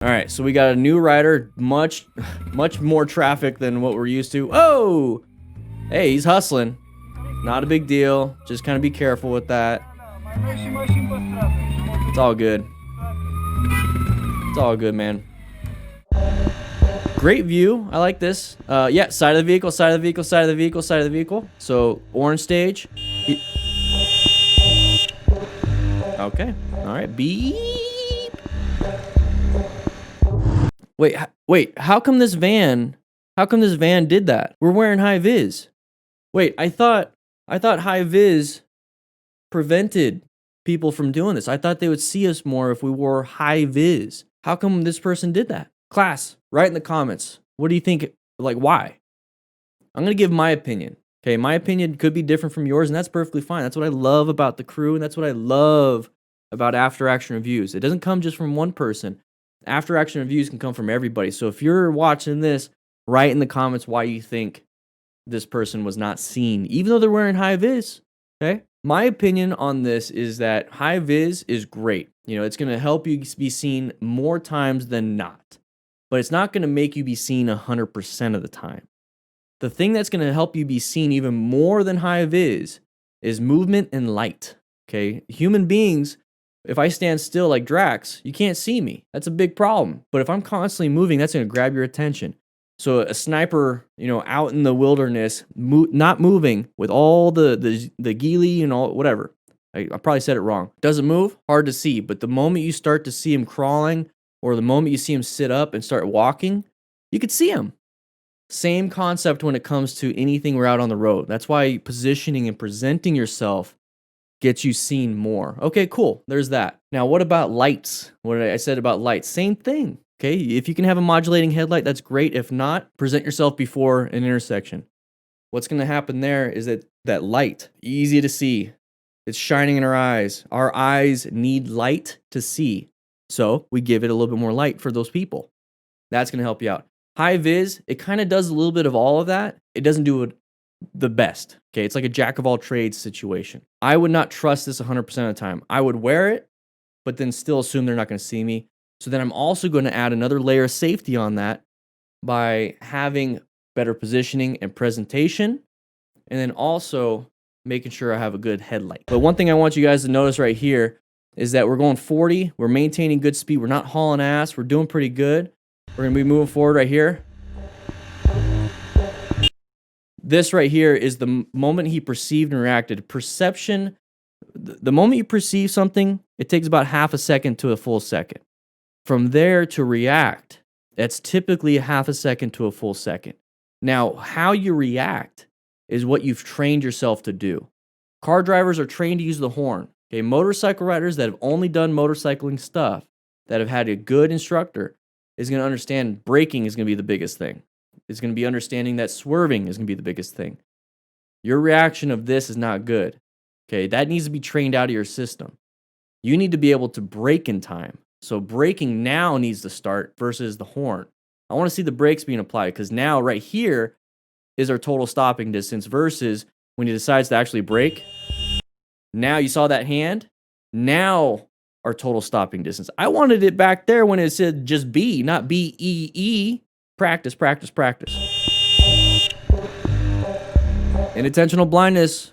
All right, so we got a new rider, much more traffic than what we're used to. Oh, hey, he's hustling. Not a big deal. Just kind of be careful with that. It's all good. It's all good, man. Great view. I like this. Yeah, side of the vehicle, side of the vehicle, side of the vehicle, side of the vehicle. So, orange stage. Okay. All right. Beep. Wait. How come this van did that? We're wearing Hi-Viz. Wait, I thought Hi-Viz prevented people from doing this. I thought they would see us more if we wore Hi-Viz. How come this person did that? Class, write in the comments. What do you think? Like, why? I'm going to give my opinion. Okay, my opinion could be different from yours, and that's perfectly fine. That's what I love about the crew, and that's what I love about after action reviews. It doesn't come just from one person. After action reviews can come from everybody. So if you're watching this, write in the comments why you think this person was not seen, even though they're wearing Hi-Viz. Okay? My opinion on this is that Hi-Viz is great. You know, it's going to help you be seen more times than not. But it's not going to make you be seen 100% of the time. The thing that's going to help you be seen even more than Hi-Viz is movement and light. Okay? Human beings, if I stand still like Drax, you can't see me. That's a big problem. But if I'm constantly moving, that's going to grab your attention. So a sniper, you know, out in the wilderness, not moving with all the ghillie and all, whatever. I probably said it wrong. Doesn't move, hard to see. But the moment you start to see him crawling, or the moment you see him sit up and start walking, you could see him. Same concept when it comes to anything we're out on the road. That's why positioning and presenting yourself gets you seen more. Okay, cool. There's that. Now, what about lights? What I said about lights? Same thing. Okay, if you can have a modulating headlight, that's great. If not, present yourself before an intersection. What's going to happen there is that light, easy to see. It's shining in our eyes. Our eyes need light to see. So we give it a little bit more light for those people. That's going to help you out. Hi-Viz, it kind of does a little bit of all of that. It doesn't do it the best. Okay, it's like a jack of all trades situation. I would not trust this 100% of the time. I would wear it, but then still assume they're not going to see me. So then I'm also going to add another layer of safety on that by having better positioning and presentation, and then also making sure I have a good headlight. But one thing I want you guys to notice right here is that we're going 40. We're maintaining good speed. We're not hauling ass. We're doing pretty good. We're going to be moving forward right here. This right here is the moment he perceived and reacted. Perception, the moment you perceive something, it takes about half a second to a full second. From there to react, that's typically a half a second to a full second. Now, how you react is what you've trained yourself to do. Car drivers are trained to use the horn. Okay, motorcycle riders that have only done motorcycling stuff, that have had a good instructor, is going to understand braking is going to be the biggest thing. It's going to be understanding that swerving is going to be the biggest thing. Your reaction of this is not good. Okay, that needs to be trained out of your system. You need to be able to brake in time. So braking now needs to start versus the horn. I want to see the brakes being applied because now right here is our total stopping distance versus when he decides to actually brake. Now you saw that hand. Now our total stopping distance. I wanted it back there when it said just B, not B-E-E. Practice, practice, practice. Inattentional blindness.